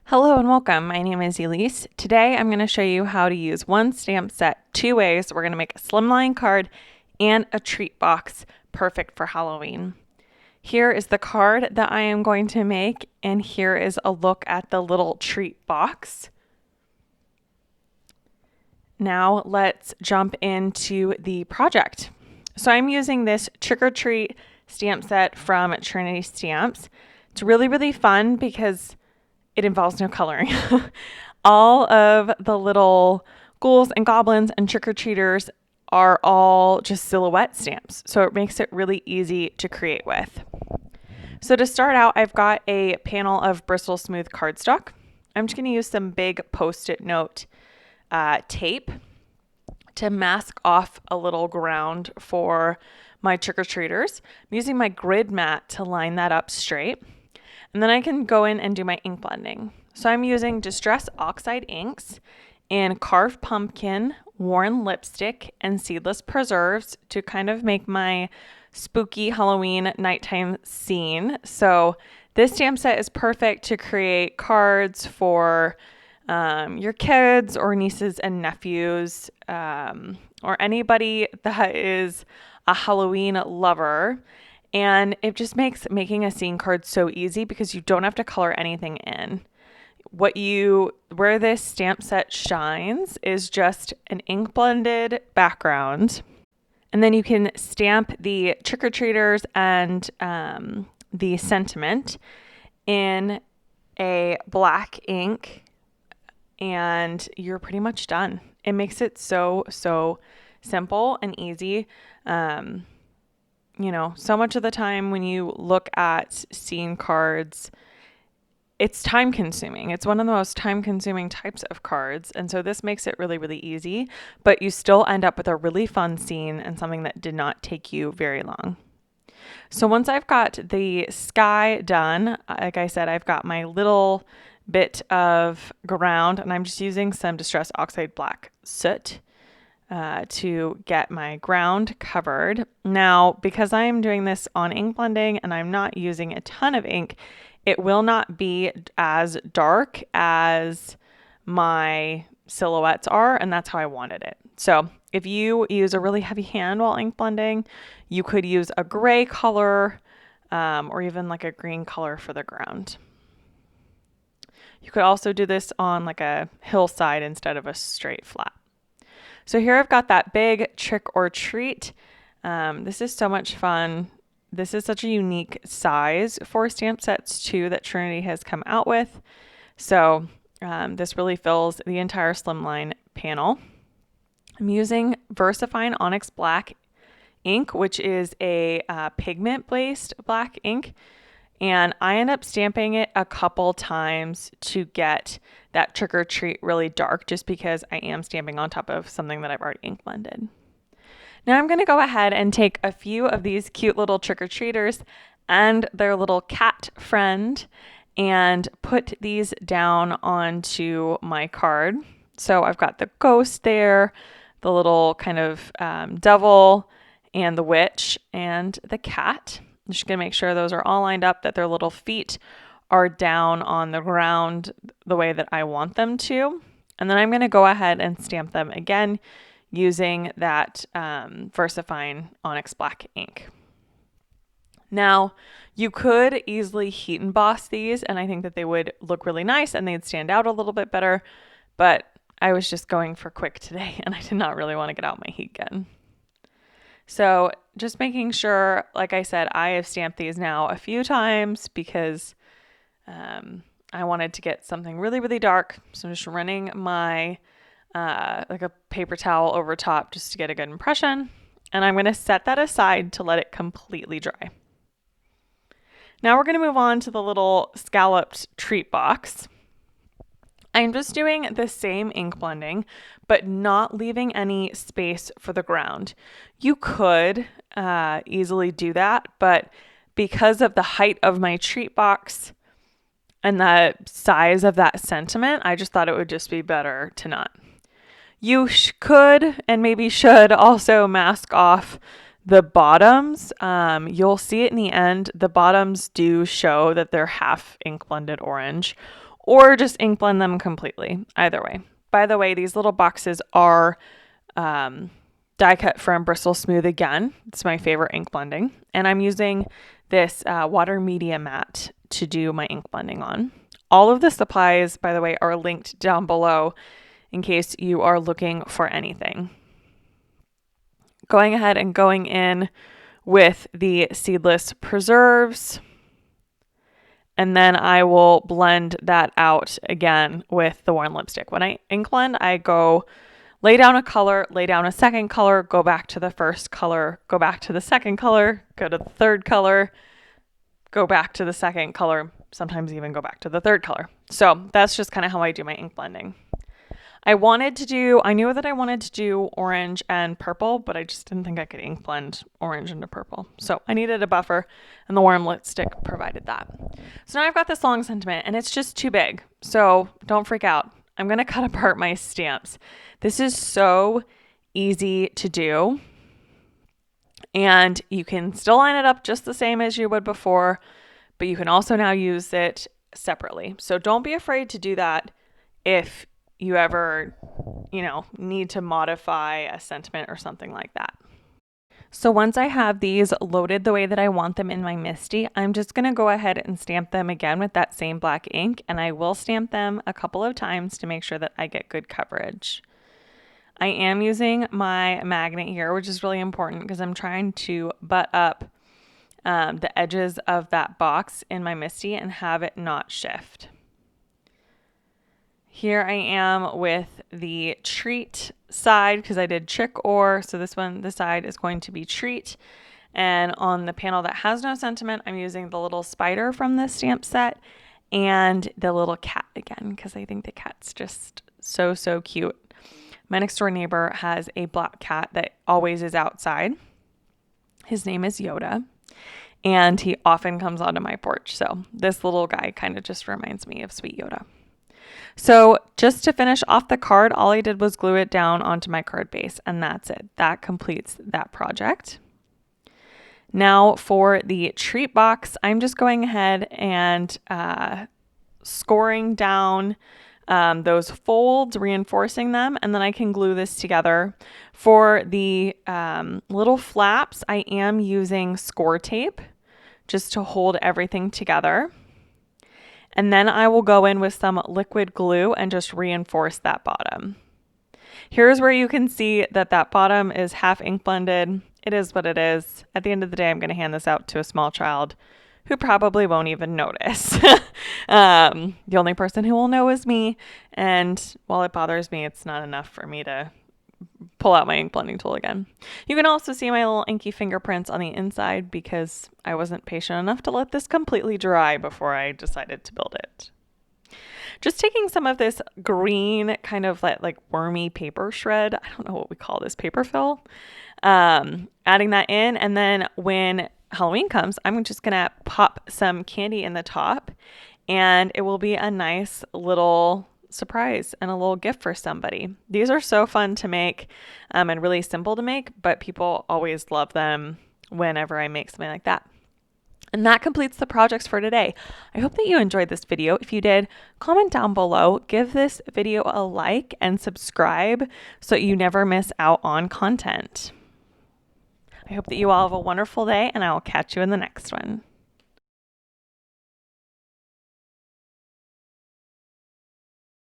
Hello and welcome. My name is Elise. Today I'm going to show you how to use one stamp set two ways. We're going to make a slimline card and a treat box perfect for Halloween. Here is the card that I am going to make, and here is a look at the little treat box. Now let's jump into the project. So I'm using this Trick or Treat stamp set from Trinity Stamps. It's really fun because it involves no coloring. All of the little ghouls and goblins and trick-or-treaters are all just silhouette stamps, so it makes it really easy to create with. So to start out, I've got a panel of Bristol Smooth cardstock. I'm just going to use some big Post-it note tape to mask off a little ground for my trick-or-treaters. I'm using my grid mat to line that up straight. And then I can go in and do my ink blending. So I'm using Distress Oxide inks and Carved Pumpkin, Worn Lipstick, and Seedless Preserves to kind of make my spooky Halloween nighttime scene. So this stamp set is perfect to create cards for your kids or nieces and nephews, or anybody that is a Halloween lover. And it just makes making a scene card so easy because you don't have to color anything in. Where this stamp set shines is just an ink blended background. And then you can stamp the trick-or-treaters and the sentiment in a black ink, and you're pretty much done. It makes it so simple and easy. So much of the time when you look at scene cards, it's time consuming. It's one of the most time consuming types of cards. And so this makes it really easy, but you still end up with a really fun scene and something that did not take you very long. So once I've got the sky done, like I said, I've got my little bit of ground, and I'm just using some Distress Oxide Black Soot to get my ground covered. Now, because I'm doing this on ink blending and I'm not using a ton of ink, it will not be as dark as my silhouettes are, and that's how I wanted it. So if you use a really heavy hand while ink blending, you could use a gray color or even like a green color for the ground. You could also do this on like a hillside instead of a straight flat. So here I've got that big trick or treat. This is so much fun. This is such a unique size for stamp sets too that Trinity has come out with. So this really fills the entire Slimline panel. I'm using Versafine Onyx Black ink, which is a pigment-based black ink. And I end up stamping it a couple times to get that trick or treat really dark, just because I am stamping on top of something that I've already ink blended. Now I'm going to go ahead and take a few of these cute little trick or treaters and their little cat friend and put these down onto my card. So I've got the ghost there, the little kind of devil, and the witch, and the cat. I'm just going to make sure those are all lined up, that their little feet are down on the ground the way that I want them to. And then I'm going to go ahead and stamp them again using that Versafine Onyx Black ink. Now, you could easily heat emboss these, and I think that they would look really nice and they'd stand out a little bit better, but I was just going for quick today and I did not really want to get out my heat gun. So just making sure, like I said, I have stamped these now a few times because I wanted to get something really dark. So I'm just running my like a paper towel over top just to get a good impression. And I'm going to set that aside to let it completely dry. Now we're going to move on to the little scalloped treat box. I'm just doing the same ink blending, but not leaving any space for the ground. You could easily do that, but because of the height of my treat box and the size of that sentiment, I just thought it would just be better to not. You could and maybe should also mask off the bottoms. You'll see it in the end. The bottoms do show that they're half ink blended orange. or just ink blend them completely. Either way. By the way, these little boxes are die cut from Bristol Smooth again. It's my favorite ink blending. And I'm using this water media mat to do my ink blending on. All of the supplies, by the way, are linked down below in case you are looking for anything. Going ahead and going in with the Seedless preserves. And then I will blend that out again with the worn lipstick. When I ink blend, I go lay down a color, lay down a second color, go back to the first color, go back to the second color, go to the third color, go back to the second color, sometimes even go back to the third color. So that's just kind of how I do my ink blending. I knew that I wanted to do orange and purple, but I just didn't think I could ink blend orange into purple. So I needed a buffer, and the warm lipstick provided that. So now I've got this long sentiment, and it's just too big. So don't freak out. I'm going to cut apart my stamps. This is so easy to do, and you can still line it up just the same as you would before, but you can also now use it separately. So don't be afraid to do that if you ever, need to modify a sentiment or something like that. So once I have these loaded the way that I want them in my Misti, I'm just going to go ahead and stamp them again with that same black ink, and I will stamp them a couple of times to make sure that I get good coverage. I am using my magnet here, which is really important because I'm trying to butt up the edges of that box in my Misti and have it not shift. Here I am with the treat side because I did trick or, so this side is going to be treat. And on the panel that has no sentiment, I'm using the little spider from this stamp set and the little cat again because I think the cat's just so, so cute. My next door neighbor has a black cat that always is outside. His name is Yoda, and he often comes onto my porch. So this little guy kind of just reminds me of sweet Yoda. So just to finish off the card, all I did was glue it down onto my card base, and that's it. That completes that project. Now for the treat box, I'm just going ahead and scoring down those folds, reinforcing them, and then I can glue this together. For the little flaps, I am using score tape just to hold everything together. And then I will go in with some liquid glue and just reinforce that bottom. Here's where you can see that bottom is half ink blended. It is what it is. At the end of the day, I'm going to hand this out to a small child who probably won't even notice. The only person who will know is me. And while it bothers me, it's not enough for me to pull out my ink blending tool again. You can also see my little inky fingerprints on the inside because I wasn't patient enough to let this completely dry before I decided to build it. Just taking some of this green kind of like wormy paper shred. I don't know what we call this, paper fill. Adding that in, and then when Halloween comes, I'm just gonna pop some candy in the top, and it will be a nice little surprise and a little gift for somebody. These are so fun to make and really simple to make, but people always love them whenever I make something like that. And that completes the projects for today. I hope that you enjoyed this video. If you did, comment down below, give this video a like, and subscribe so you never miss out on content. I hope that you all have a wonderful day, and I will catch you in the next one.